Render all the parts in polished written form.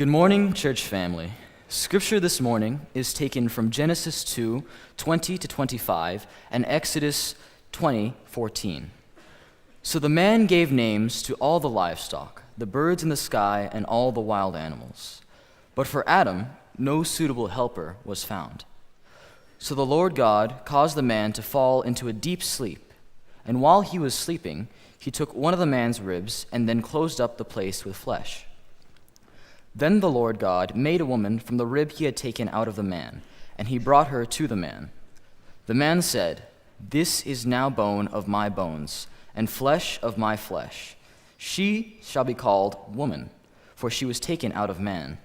Good morning, church family. Scripture this morning is taken from Genesis 2, 20 to 25, and Exodus 20, 14. So the man gave names to all the livestock, the birds in the sky, and all the wild animals. But for Adam, no suitable helper was found. So the Lord God caused the man to fall into a deep sleep, and while he was sleeping, he took one of the man's ribs and then closed up the place with flesh. Then the Lord God made a woman from the rib he had taken out of the man, and he brought her to the man. The man said, "This is now bone of my bones, and flesh of my flesh. She shall be called woman, for she was taken out of man.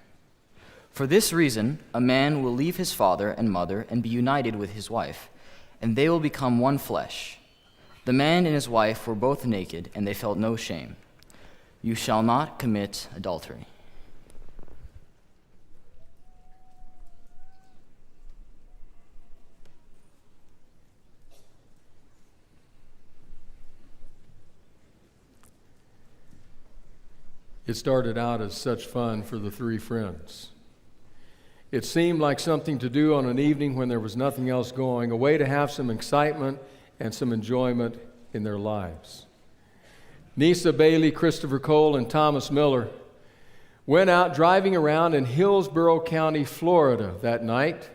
For this reason, a man will leave his father and mother and be united with his wife, and they will become one flesh. The man and his wife were both naked, and they felt no shame. You shall not commit adultery." It started out as such fun for the three friends. It seemed like something to do on an evening when there was nothing else going, a way to have some excitement and some enjoyment in their lives. Nisa Bailey, Christopher Cole, and Thomas Miller went out driving around in Hillsborough County, Florida that night.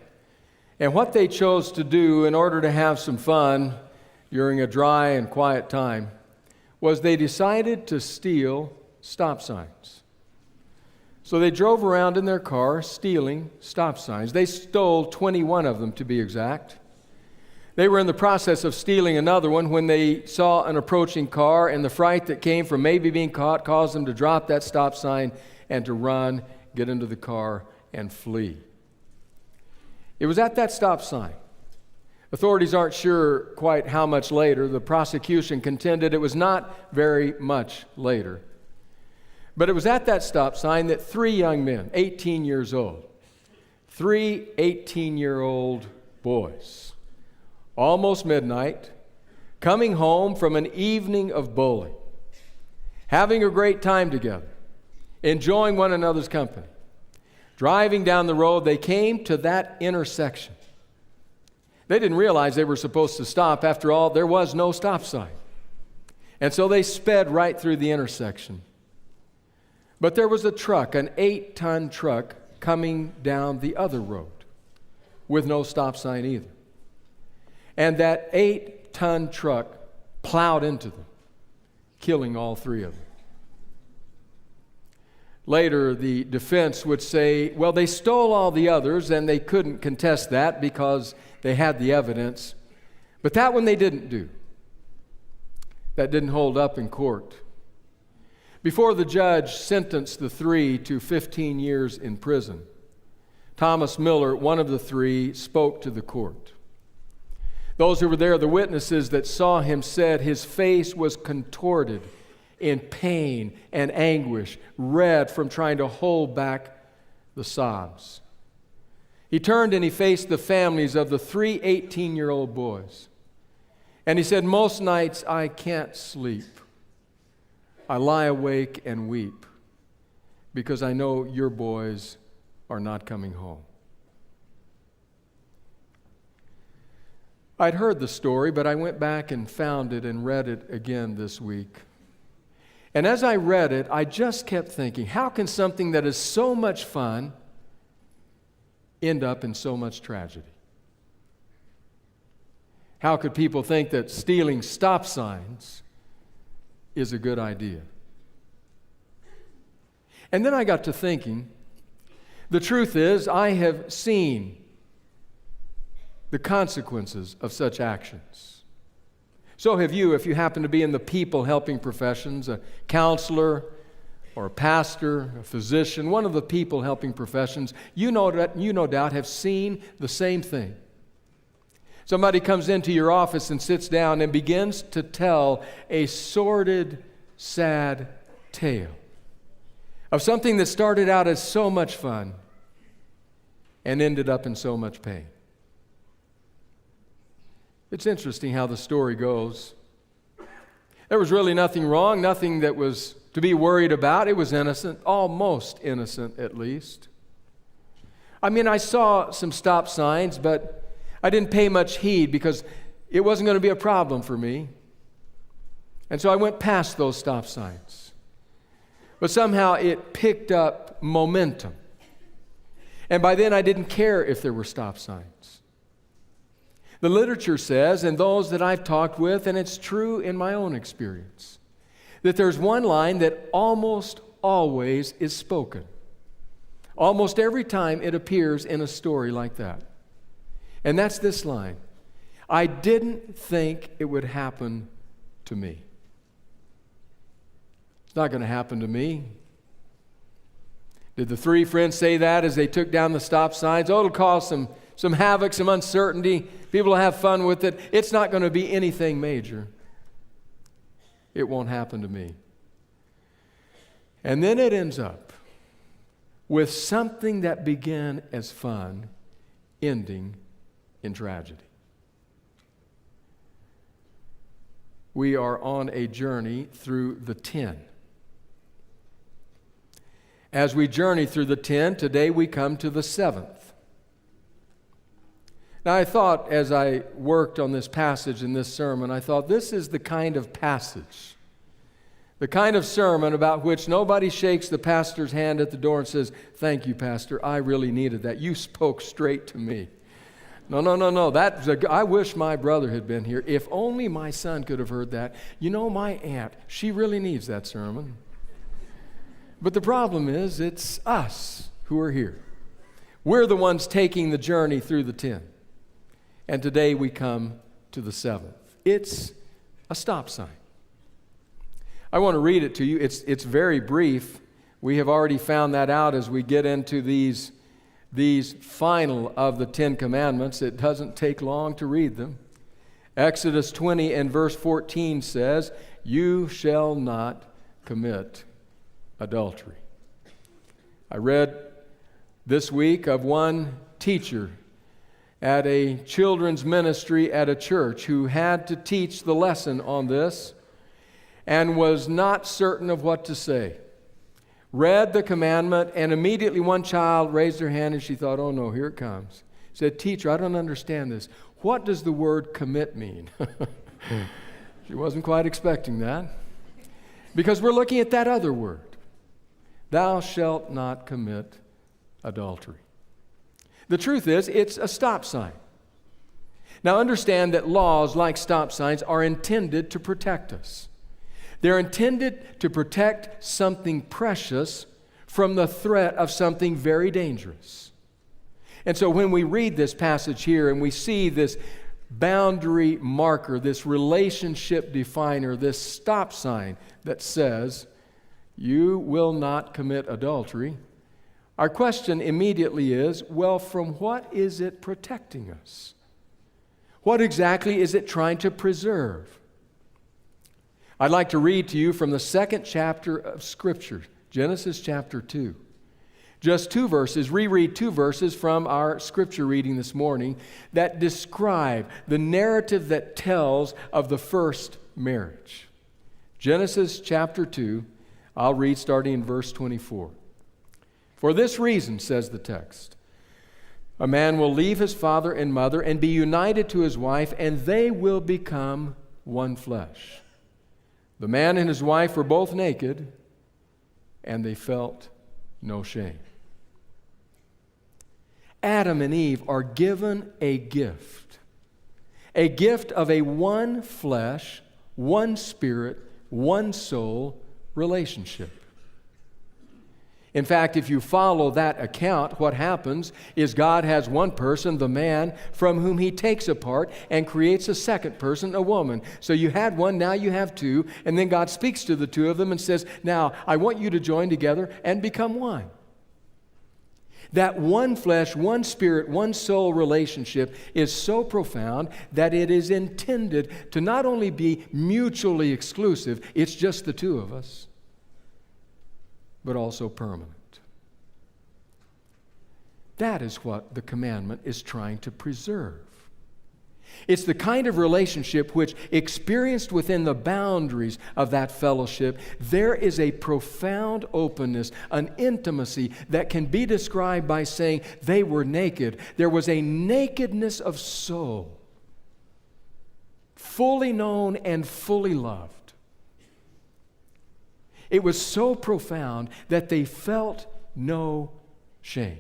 And what they chose to do in order to have some fun during a dry and quiet time was they decided to steal stop signs. So they drove around in their car stealing stop signs. They stole 21 of them, to be exact. They were in the process of stealing another one when they saw an approaching car, and the fright that came from maybe being caught caused them to drop that stop sign and to run, get into the car, and flee. It was at that stop sign. Authorities aren't sure quite how much later. The prosecution contended it was not very much later. But it was at that stop sign that three young men, 18 years old, three 18-year-old boys, almost midnight, coming home from an evening of bowling, having a great time together, enjoying one another's company. Driving down the road, they came to that intersection. They didn't realize they were supposed to stop. After all, there was no stop sign. And so they sped right through the intersection. But there was a truck, an 8-ton truck, coming down the other road with no stop sign either. And that 8-ton truck plowed into them, killing all three of them. Later, the defense would say, well, they stole all the others, and they couldn't contest that because they had the evidence. But that one they didn't do. That didn't hold up in court. Before the judge sentenced the three to 15 years in prison, Thomas Miller, one of the three, spoke to the court. Those who were there, the witnesses that saw him, said his face was contorted in pain and anguish, red from trying to hold back the sobs. He turned and he faced the families of the three 18-year-old boys. And he said, "Most nights I can't sleep. I lie awake and weep because I know your boys are not coming home." I'd heard the story, but I went back and found it and read it again this week. And as I read it, I just kept thinking, how can something that is so much fun end up in so much tragedy? How could people think that stealing stop signs is a good idea? And then I got to thinking, the truth is, I have seen the consequences of such actions. So have you, if you happen to be in the people-helping professions, a counselor or a pastor, a physician, one of the people-helping professions, you no doubt have seen the same thing. Somebody comes into your office and sits down and begins to tell a sordid, sad tale of something that started out as so much fun and ended up in so much pain. It's interesting how the story goes. There was really nothing wrong, nothing that was to be worried about. It was innocent, almost innocent at least. I mean, I saw some stop signs, but I didn't pay much heed because it wasn't going to be a problem for me. And so I went past those stop signs. But somehow it picked up momentum. And by then I didn't care if there were stop signs. The literature says, and those that I've talked with, and it's true in my own experience, that there's one line that almost always is spoken. Almost every time it appears in a story like that. And that's this line: I didn't think it would happen to me. It's not going to happen to me. Did the three friends say that as they took down the stop signs? Oh, it'll cause some havoc, some uncertainty. People will have fun with it. It's not going to be anything major. It won't happen to me. And then it ends up with something that began as fun, ending in tragedy. We are on a journey through the 10. As we journey through the 10, today we come to the 7th. Now, I thought as I worked on this passage in this sermon, I thought this is the kind of passage, the kind of sermon about which nobody shakes the pastor's hand at the door and says, "Thank you, Pastor, I really needed that. You spoke straight to me." No. I wish my brother had been here. If only my son could have heard that. You know, my aunt, she really needs that sermon. But the problem is, it's us who are here. We're the ones taking the journey through the 10. And today we come to the 7th. It's a stop sign. I want to read it to you. It's very brief. We have already found that out as we get into these final of the 10 commandments. It doesn't take long to read them. Exodus 20 and verse 14 says, "You shall not commit adultery." I read this week of one teacher at a children's ministry at a church who had to teach the lesson on this and was not certain of what to say. Read the commandment, and immediately one child raised her hand and she thought, "Oh no, here it comes." Said, "Teacher, I don't understand this. What does the word commit mean?" She wasn't quite expecting that, because we're looking at that other word. Thou shalt not commit adultery. The truth is, it's a stop sign. Now understand that laws like stop signs are intended to protect us. They're intended to protect something precious from the threat of something very dangerous. And so when we read this passage here and we see this boundary marker, this relationship definer, this stop sign that says, "You will not commit adultery," our question immediately is, well, from what is it protecting us? What exactly is it trying to preserve? I'd like to read to you from the 2nd chapter of Scripture, Genesis chapter 2. Just 2 verses, reread 2 verses from our Scripture reading this morning that describe the narrative that tells of the first marriage. Genesis chapter 2, I'll read starting in verse 24. "For this reason," says the text, "a man will leave his father and mother and be united to his wife, and they will become one flesh. The man and his wife were both naked, and they felt no shame." Adam and Eve are given a gift of a one flesh, one spirit, one soul relationship. In fact, if you follow that account, what happens is God has one person, the man, from whom he takes a part and creates a second person, a woman. So you had one, now you have two, and then God speaks to the two of them and says, "Now, I want you to join together and become one." That one flesh, one spirit, one soul relationship is so profound that it is intended to not only be mutually exclusive, it's just the two of us, but also permanent. That is what the commandment is trying to preserve. It's the kind of relationship which, experienced within the boundaries of that fellowship, there is a profound openness, an intimacy that can be described by saying they were naked. There was a nakedness of soul, fully known and fully loved. It was so profound that they felt no shame.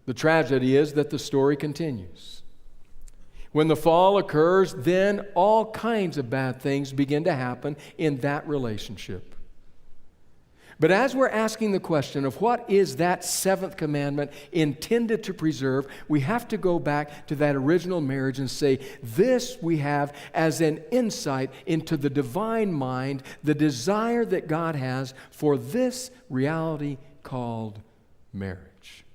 The tragedy is that the story continues. When the fall occurs, then all kinds of bad things begin to happen in that relationship. But as we're asking the question of what is that seventh commandment intended to preserve, we have to go back to that original marriage and say, this we have as an insight into the divine mind, the desire that God has for this reality called marriage.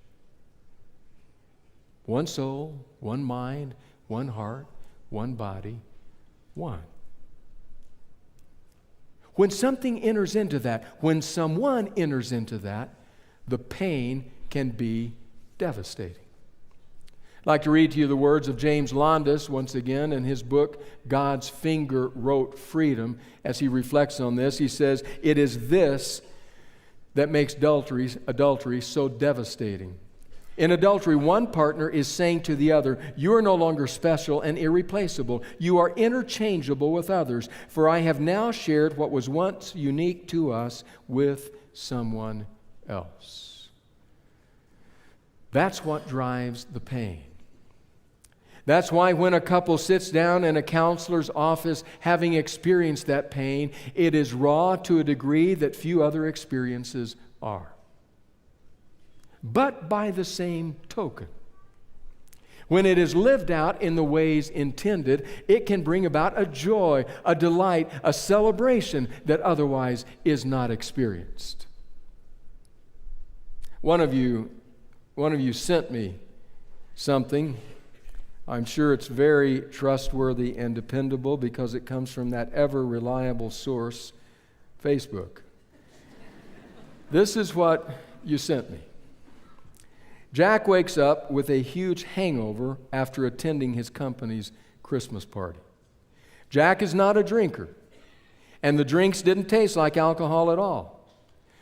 One soul, one mind, one heart, one body, one. When something enters into that, when someone enters into that, the pain can be devastating. I'd like to read to you the words of James Landis once again in his book, God's Finger Wrote Freedom. As he reflects on this, he says, "It is this that makes adultery so devastating. In adultery, one partner is saying to the other, 'You are no longer special and irreplaceable. You are interchangeable with others, for I have now shared what was once unique to us with someone else.'" That's what drives the pain. That's why when a couple sits down in a counselor's office having experienced that pain, it is raw to a degree that few other experiences are. But by the same token, when it is lived out in the ways intended, it can bring about a joy, a delight, a celebration that otherwise is not experienced. One of you sent me something. I'm sure it's very trustworthy and dependable because it comes from that ever reliable source, Facebook. This is what you sent me. Jack wakes up with a huge hangover after attending his company's Christmas party. Jack is not a drinker, and the drinks didn't taste like alcohol at all.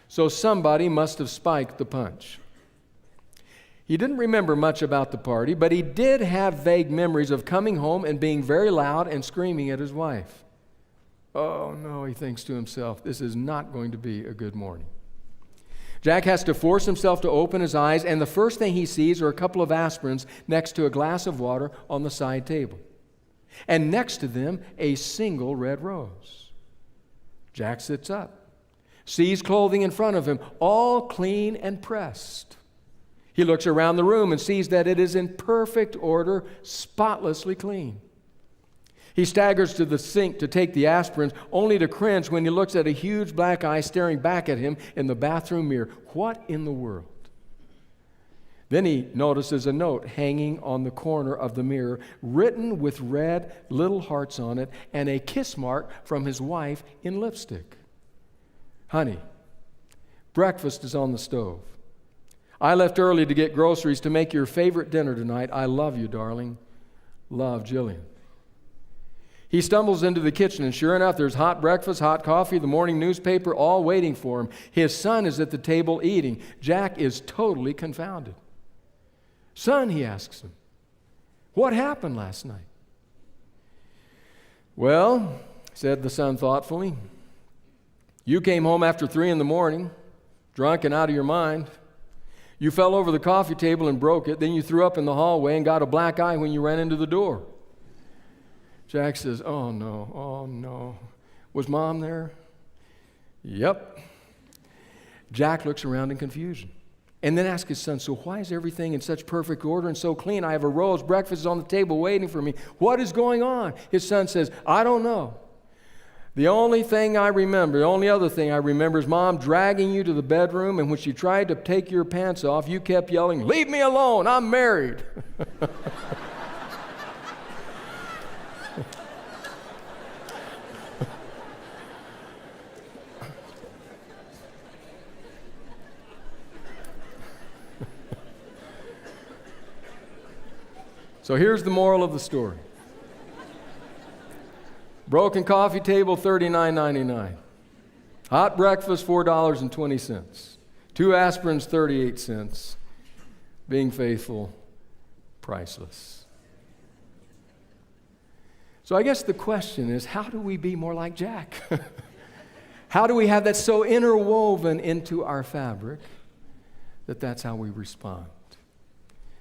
So somebody must have spiked the punch. He didn't remember much about the party, but he did have vague memories of coming home and being very loud and screaming at his wife. Oh no, he thinks to himself, this is not going to be a good morning. Jack has to force himself to open his eyes, and the first thing he sees are a couple of aspirins next to a glass of water on the side table. And next to them, a single red rose. Jack sits up, sees clothing in front of him, all clean and pressed. He looks around the room and sees that it is in perfect order, spotlessly clean. He staggers to the sink to take the aspirins, only to cringe when he looks at a huge black eye staring back at him in the bathroom mirror. What in the world? Then he notices a note hanging on the corner of the mirror, written with red little hearts on it, and a kiss mark from his wife in lipstick. "Honey, breakfast is on the stove. I left early to get groceries to make your favorite dinner tonight. I love you, darling. Love, Jillian." He stumbles into the kitchen, and sure enough, there's hot breakfast, hot coffee, the morning newspaper, all waiting for him. His son is at the table eating. Jack is totally confounded. "Son," he asks him, "what happened last night?" "Well," said the son thoughtfully, "you came home after 3 a.m, drunk and out of your mind. You fell over the coffee table and broke it. Then you threw up in the hallway and got a black eye when you ran into the door." Jack says, oh no. "Was Mom there?" "Yep." Jack looks around in confusion and then asks his son, "So why is everything in such perfect order and so clean? I have a rose, breakfast is on the table waiting for me. What is going on?" His son says, "I don't know. The only other thing I remember is Mom dragging you to the bedroom, and when she tried to take your pants off, you kept yelling, 'Leave me alone, I'm married.'" So here's the moral of the story. Broken coffee table, $39.99. Hot breakfast, $4.20. 2 aspirins, 38 cents. Being faithful, priceless. So I guess the question is, how do we be more like Jack? How do we have that so interwoven into our fabric that that's how we respond?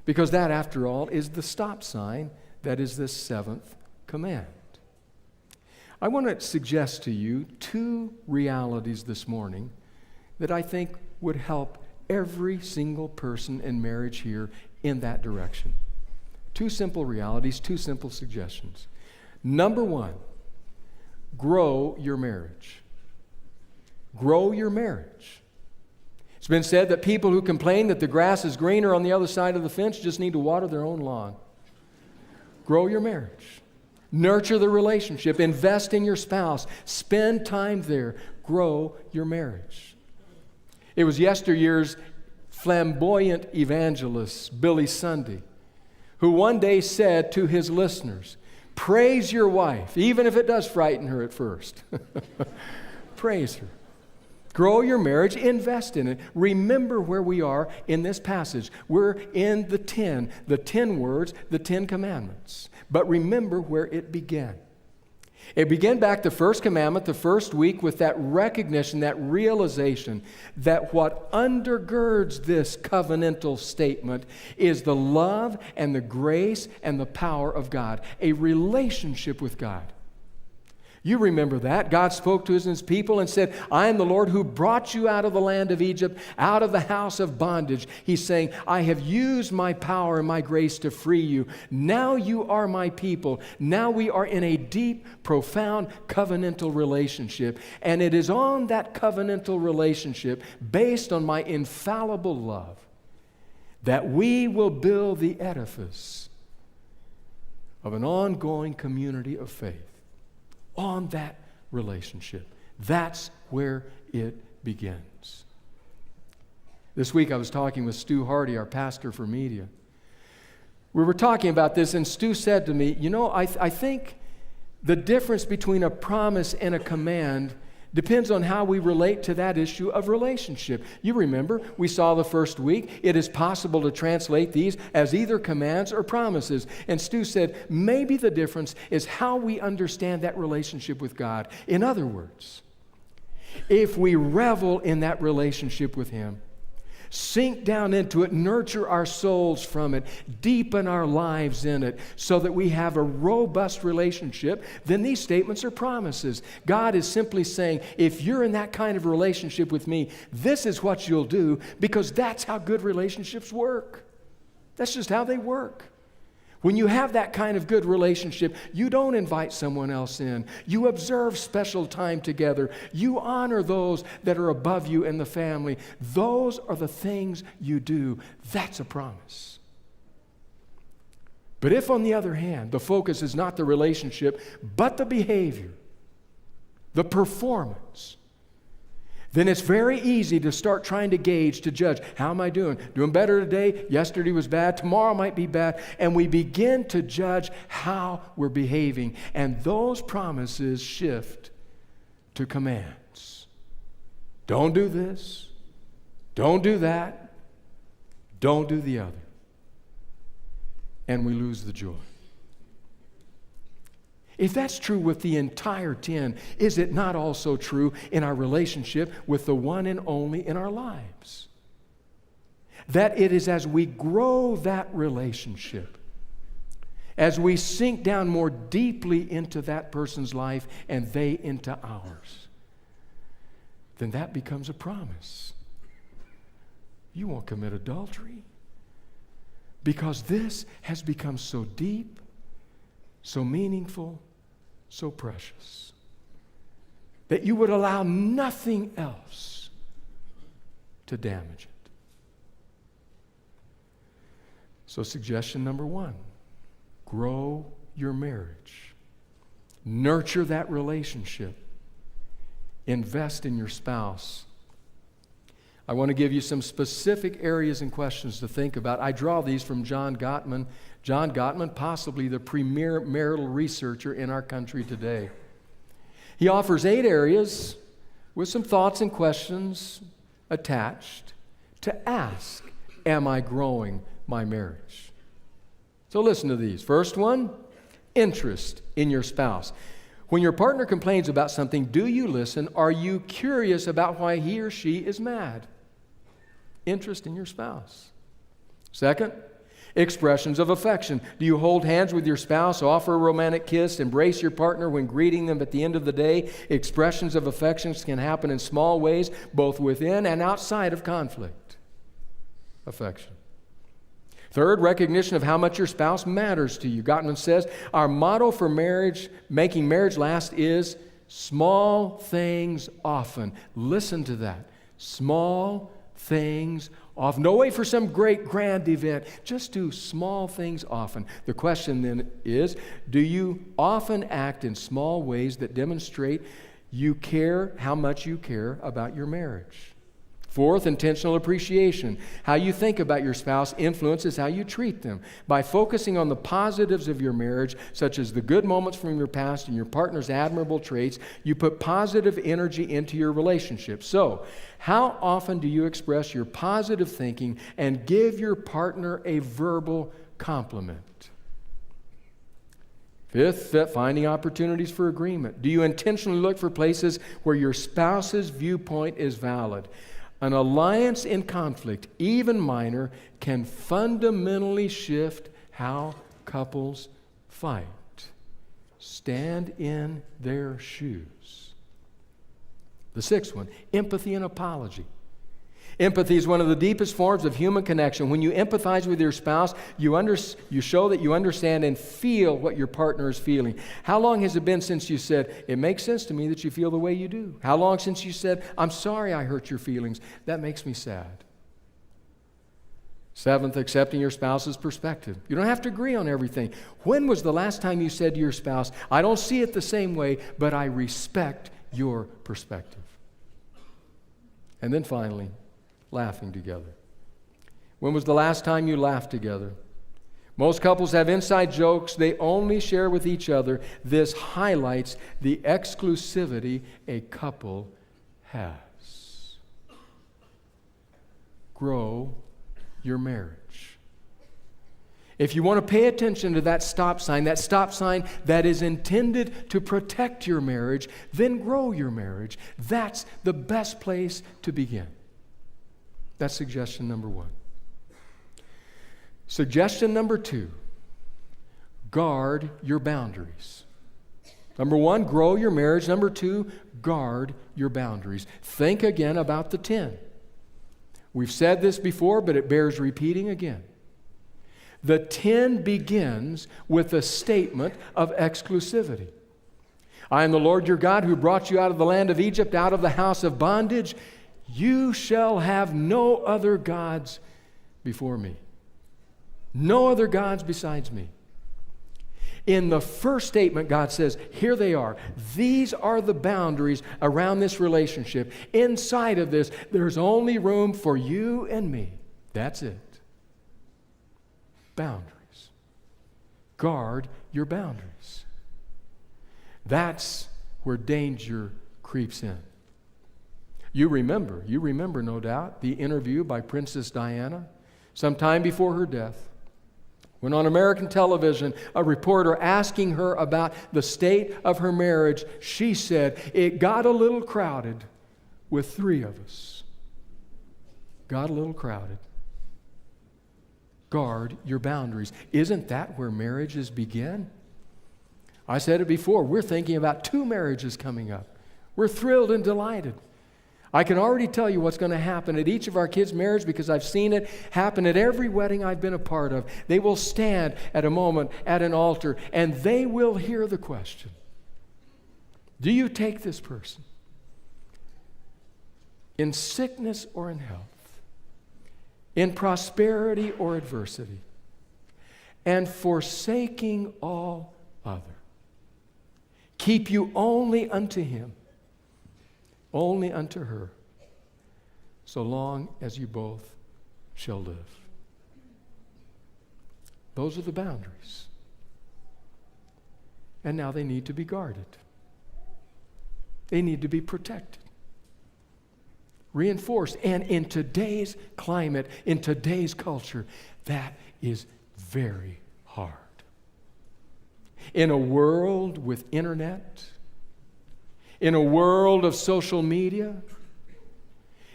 Because that, after all, is the stop sign that is this 7th command. I want to suggest to you 2 realities this morning that I think would help every single person in marriage here in that direction. 2 simple realities, 2 simple suggestions. Number 1, grow your marriage. Grow your marriage. It's been said that people who complain that the grass is greener on the other side of the fence just need to water their own lawn. Grow your marriage. Nurture the relationship. Invest in your spouse. Spend time there. Grow your marriage. It was yesteryear's flamboyant evangelist, Billy Sunday, who one day said to his listeners, praise your wife, even if it does frighten her at first. Praise her. Grow your marriage, invest in it. Remember where we are in this passage. We're in the 10 words, the 10 commandments. But remember where it began. It began back the first commandment, the first week, with that recognition, that realization that what undergirds this covenantal statement is the love and the grace and the power of God, a relationship with God. You remember that. God spoke to his people and said, I am the Lord who brought you out of the land of Egypt, out of the house of bondage. He's saying, I have used my power and my grace to free you. Now you are my people. Now we are in a deep, profound covenantal relationship. And it is on that covenantal relationship, based on my infallible love, that we will build the edifice of an ongoing community of faith. On that relationship. That's where it begins. This week I was talking with Stu Hardy, our pastor for media. We were talking about this, and Stu said to me, I think the difference between a promise and a command depends on how we relate to that issue of relationship. You remember, we saw the first week, it is possible to translate these as either commands or promises. And Stu said, maybe the difference is how we understand that relationship with God. In other words, if we revel in that relationship with Him, sink down into it, nurture our souls from it, deepen our lives in it so that we have a robust relationship, then these statements are promises. God is simply saying, if you're in that kind of relationship with me, this is what you'll do, because that's how good relationships work. That's just how they work. When you have that kind of good relationship, you don't invite someone else in. You observe special time together. You honor those that are above you in the family. Those are the things you do. That's a promise. But if, on the other hand, the focus is not the relationship, but the behavior, the performance, then it's very easy to start trying to gauge, to judge. How am I doing? Doing better today? Yesterday was bad. Tomorrow might be bad. And we begin to judge how we're behaving. And those promises shift to commands. Don't do this. Don't do that. Don't do the other. And we lose the joy. If that's true with the entire 10, is it not also true in our relationship with the one and only in our lives? That it is as we grow that relationship, as we sink down more deeply into that person's life and they into ours, then that becomes a promise. You won't commit adultery, because this has become so deep, so meaningful, so precious, that you would allow nothing else to damage it. So suggestion number 1, grow your marriage. Nurture that relationship. Invest in your spouse. I want to give you some specific areas and questions to think about. I draw these from John Gottman. John Gottman, possibly the premier marital researcher in our country today. He offers 8 areas with some thoughts and questions attached to ask, am I growing my marriage? So listen to these. First one, interest in your spouse. When your partner complains about something, do you listen? Are you curious about why he or she is mad? Interest in your spouse. Second, expressions of affection. Do you hold hands with your spouse, offer a romantic kiss, embrace your partner when greeting them at the end of the day? Expressions of affections can happen in small ways, both within and outside of conflict. Affection. Third, recognition of how much your spouse matters to you. Gottman says, our motto for marriage, making marriage last, is small things often. Listen to that. Small things often. No wait for some great grand event. Just do small things often. The question then is, do you often act in small ways that demonstrate you care, how much you care about your marriage? Fourth, intentional appreciation. How you think about your spouse influences how you treat them. By focusing on the positives of your marriage, such as the good moments from your past and your partner's admirable traits, you put positive energy into your relationship. So, how often do you express your positive thinking and give your partner a verbal compliment? Fifth, finding opportunities for agreement. Do you intentionally look for places where your spouse's viewpoint is valid? An alliance in conflict, even minor, can fundamentally shift how couples fight. Stand in their shoes. The sixth one, empathy and apology. Empathy is one of the deepest forms of human connection. When you empathize with your spouse, you show that you understand and feel what your partner is feeling. How long has it been since you said, it makes sense to me that you feel the way you do? How long since you said, I'm sorry I hurt your feelings. That makes me sad. Seventh, accepting your spouse's perspective. You don't have to agree on everything. When was the last time you said to your spouse, I don't see it the same way, but I respect your perspective? And then finally, laughing together. When was the last time you laughed together? Most couples have inside jokes they only share with each other. This highlights the exclusivity a couple has. Grow your marriage. If you want to pay attention to that stop sign that is intended to protect your marriage, then grow your marriage. That's the best place to begin. That's suggestion number 1. Suggestion number 2, guard your boundaries. Number 1, grow your marriage. Number 2, guard your boundaries. Think again about the 10. We've said this before, but it bears repeating again. The 10 begins with a statement of exclusivity. I am the Lord your God who brought you out of the land of Egypt, out of the house of bondage. You shall have no other gods before me. No other gods besides me. In the first statement, God says, here they are. These are the boundaries around this relationship. Inside of this, there's only room for you and me. That's it. Boundaries. Guard your boundaries. That's where danger creeps in. You remember no doubt, the interview by Princess Diana sometime before her death. When on American television, a reporter asking her about the state of her marriage, she said, it got a little crowded with 3 of us. Got a little crowded. Guard your boundaries. Isn't that where marriages begin? I said it before, we're thinking about 2 marriages coming up. We're thrilled and delighted. I can already tell you what's going to happen at each of our kids' marriage because I've seen it happen at every wedding I've been a part of. They will stand at a moment at an altar and they will hear the question, do you take this person in sickness or in health, in prosperity or adversity, and forsaking all other? Keep you only unto him, only unto her. So so long as you both shall live. Those are the boundaries. And now they need to be guarded. They need to be protected, reinforced. And in today's climate, in today's culture, that is very hard. In a world with internet, in a world of social media,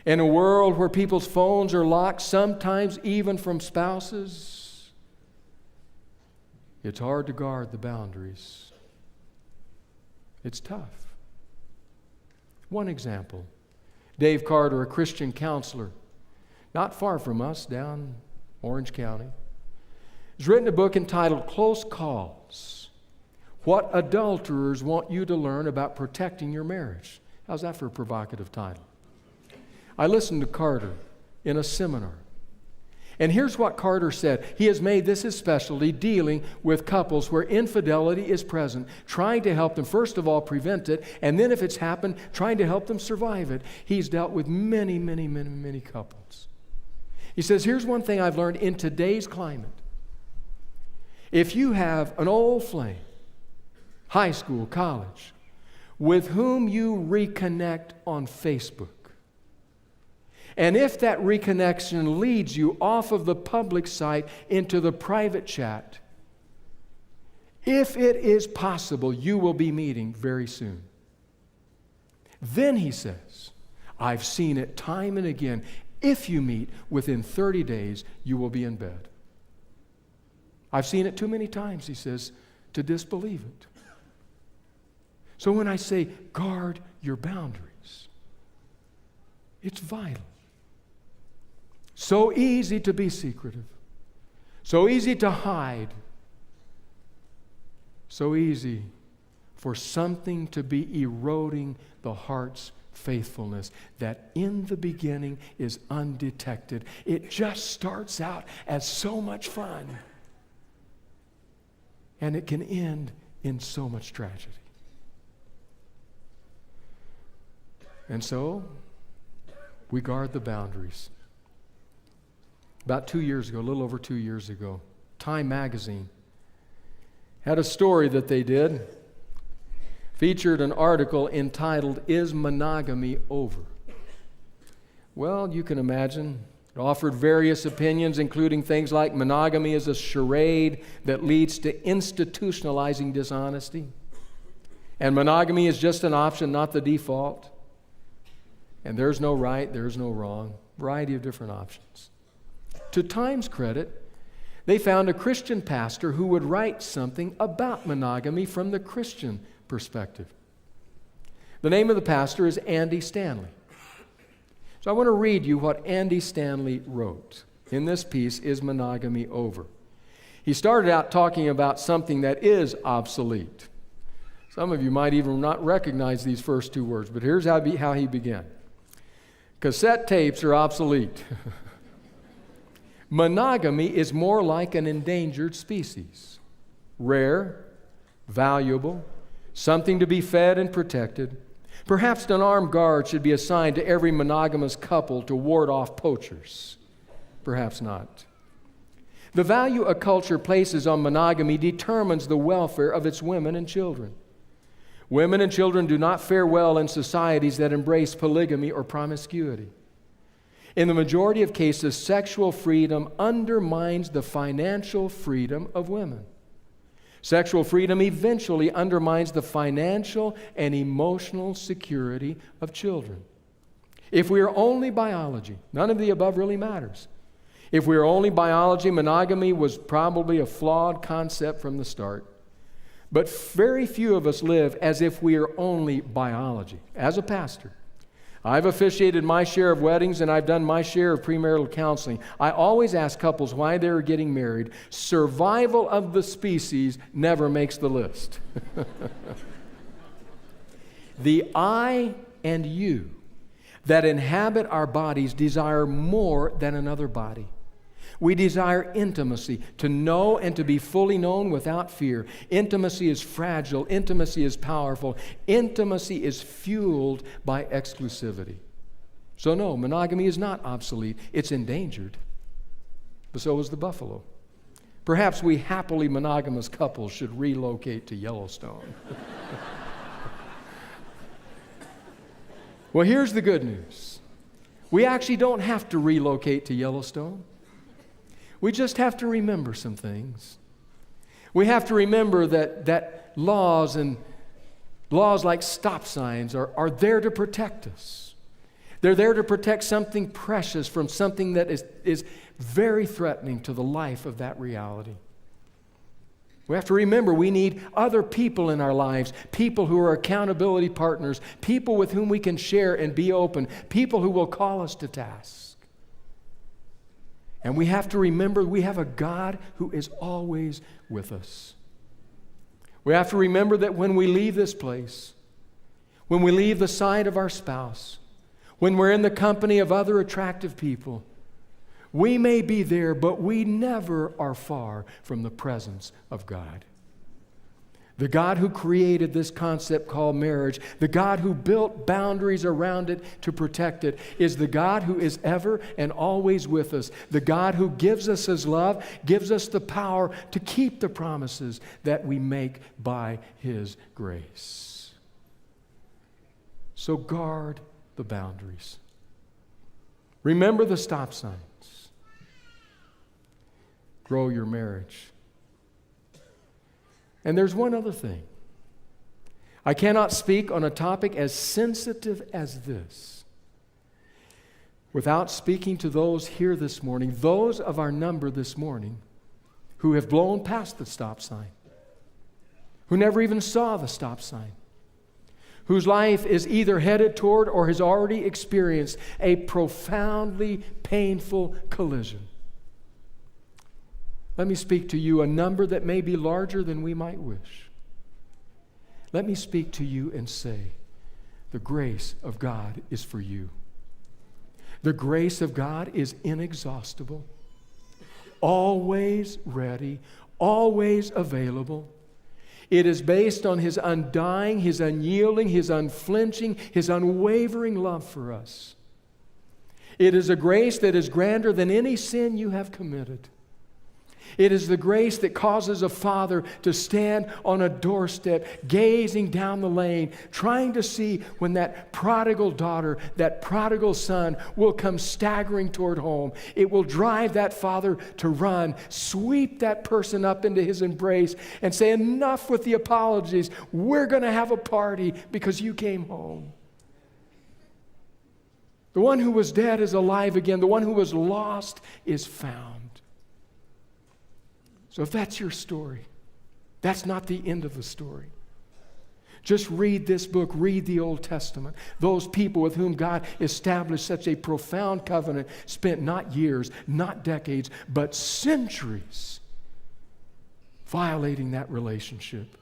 in a world where people's phones are locked, sometimes even from spouses, it's hard to guard the boundaries. It's tough. One example, Dave Carter, a Christian counselor, not far from us, down Orange County, has written a book entitled Close Calls: What Adulterers Want You to Learn About Protecting Your Marriage. How's that for a provocative title? I listened to Carter in a seminar. And here's what Carter said. He has made this his specialty, dealing with couples where infidelity is present, trying to help them, first of all, prevent it, and then if it's happened, trying to help them survive it. He's dealt with many, many, many, many couples. He says, here's one thing I've learned in today's climate. If you have an old flame, high school, college, with whom you reconnect on Facebook, and if that reconnection leads you off of the public site into the private chat, if it is possible, you will be meeting very soon. Then he says, I've seen it time and again. If you meet within 30 days, you will be in bed. I've seen it too many times, he says, to disbelieve it. So when I say guard your boundaries, it's vital. So easy to be secretive. So easy to hide. So easy for something to be eroding the heart's faithfulness that in the beginning is undetected. It just starts out as so much fun. And it can end in so much tragedy. And so, we guard the boundaries. About 2 years ago, a little over 2 years ago, Time magazine had a story that they did, featured an article entitled, Is Monogamy Over? Well, you can imagine, it offered various opinions, including things like monogamy is a charade that leads to institutionalizing dishonesty, and monogamy is just an option, not the default, and there's no right, there's no wrong, variety of different options. To Time's credit, they found a Christian pastor who would write something about monogamy from the Christian perspective. The name of the pastor is Andy Stanley. So I want to read you what Andy Stanley wrote in this piece, Is Monogamy Over? He started out talking about something that is obsolete. Some of you might even not recognize these first two words, but here's how he began. Cassette tapes are obsolete. Monogamy is more like an endangered species. Rare, valuable, something to be fed and protected. Perhaps an armed guard should be assigned to every monogamous couple to ward off poachers. Perhaps not. The value a culture places on monogamy determines the welfare of its women and children. Women and children do not fare well in societies that embrace polygamy or promiscuity. In the majority of cases, sexual freedom undermines the financial freedom of women. Sexual freedom eventually undermines the financial and emotional security of children. If we are only biology, none of the above really matters. If we are only biology, monogamy was probably a flawed concept from the start. But very few of us live as if we are only biology. As a pastor, I've officiated my share of weddings and I've done my share of premarital counseling. I always ask couples why they're getting married. Survival of the species never makes the list. The I and you that inhabit our bodies desire more than another body. We desire intimacy, to know and to be fully known without fear. Intimacy is fragile. Intimacy is powerful. Intimacy is fueled by exclusivity. So no, monogamy is not obsolete. It's endangered. But so is the buffalo. Perhaps we happily monogamous couples should relocate to Yellowstone. Well, here's the good news. We actually don't have to relocate to Yellowstone. We just have to remember some things. We have to remember that laws like stop signs are there to protect us. They're there to protect something precious from something that is very threatening to the life of that reality. We have to remember we need other people in our lives, people who are accountability partners, people with whom we can share and be open, people who will call us to task. And we have to remember we have a God who is always with us. We have to remember that when we leave this place, when we leave the side of our spouse, when we're in the company of other attractive people, we may be there, but we never are far from the presence of God. The God who created this concept called marriage, the God who built boundaries around it to protect it, is the God who is ever and always with us. The God who gives us His love, gives us the power to keep the promises that we make by His grace. So guard the boundaries. Remember the stop signs. Grow your marriage. And there's one other thing. I cannot speak on a topic as sensitive as this without speaking to those here this morning, those of our number this morning who have blown past the stop sign, who never even saw the stop sign, whose life is either headed toward or has already experienced a profoundly painful collision. Let me speak to you, a number that may be larger than we might wish. Let me speak to you and say, the grace of God is for you. The grace of God is inexhaustible, always ready, always available. It is based on His undying, His unyielding, His unflinching, His unwavering love for us. It is a grace that is grander than any sin you have committed. It is the grace that causes a father to stand on a doorstep, gazing down the lane, trying to see when that prodigal daughter, that prodigal son will come staggering toward home. It will drive that father to run, sweep that person up into his embrace, and say, enough with the apologies. We're going to have a party because you came home. The one who was dead is alive again. The one who was lost is found. So if that's your story, that's not the end of the story. Just read this book, read the Old Testament. Those people with whom God established such a profound covenant spent not years, not decades, but centuries violating that relationship.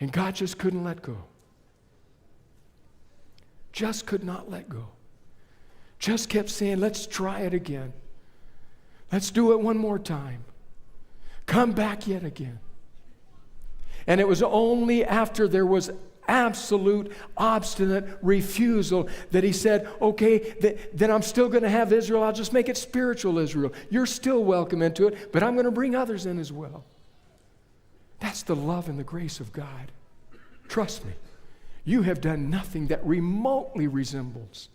And God just couldn't let go. Just could not let go. Just kept saying, let's try it again. Let's do it one more time. Come back yet again. And it was only after there was absolute, obstinate refusal that He said, okay, then I'm still going to have Israel. I'll just make it spiritual Israel. You're still welcome into it, but I'm going to bring others in as well. That's the love and the grace of God. Trust me, you have done nothing that remotely resembles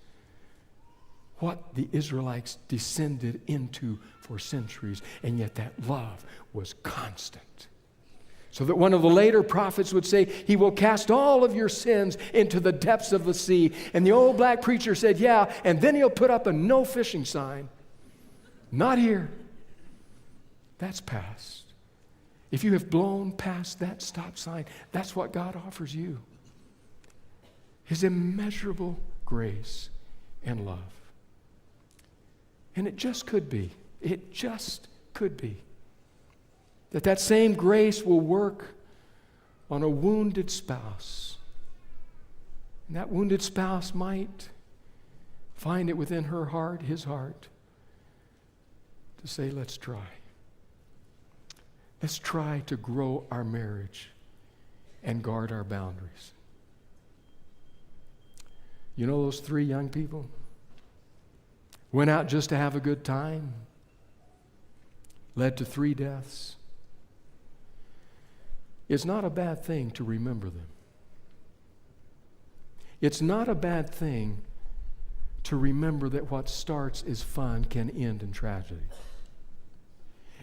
what the Israelites descended into for centuries, and yet that love was constant. So that one of the later prophets would say, He will cast all of your sins into the depths of the sea. And the old black preacher said, yeah, and then He'll put up a no fishing sign. Not here. That's past. If you have blown past that stop sign, that's what God offers you. His immeasurable grace and love. And it just could be that same grace will work on a wounded spouse. And that wounded spouse might find it within her heart, his heart, to say, let's try. Let's try to grow our marriage and guard our boundaries. You know those 3 young people? Went out just to have a good time. Led to 3 deaths. It's not a bad thing to remember them. It's not a bad thing to remember that what starts as fun can end in tragedy.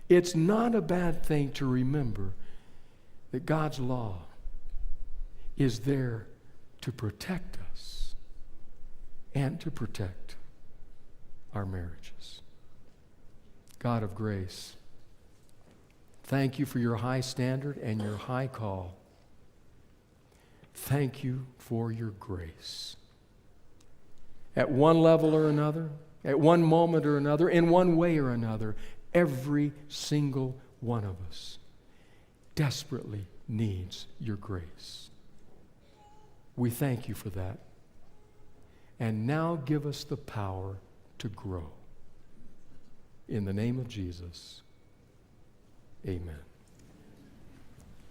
It's not a bad thing to remember that God's law is there to protect us and to protect our marriages. God of grace, thank you for your high standard and your high call. Thank you for your grace. At one level or another, at one moment or another, in one way or another, every single one of us desperately needs your grace. We thank you for that. And now give us the power to grow. In the name of Jesus, amen.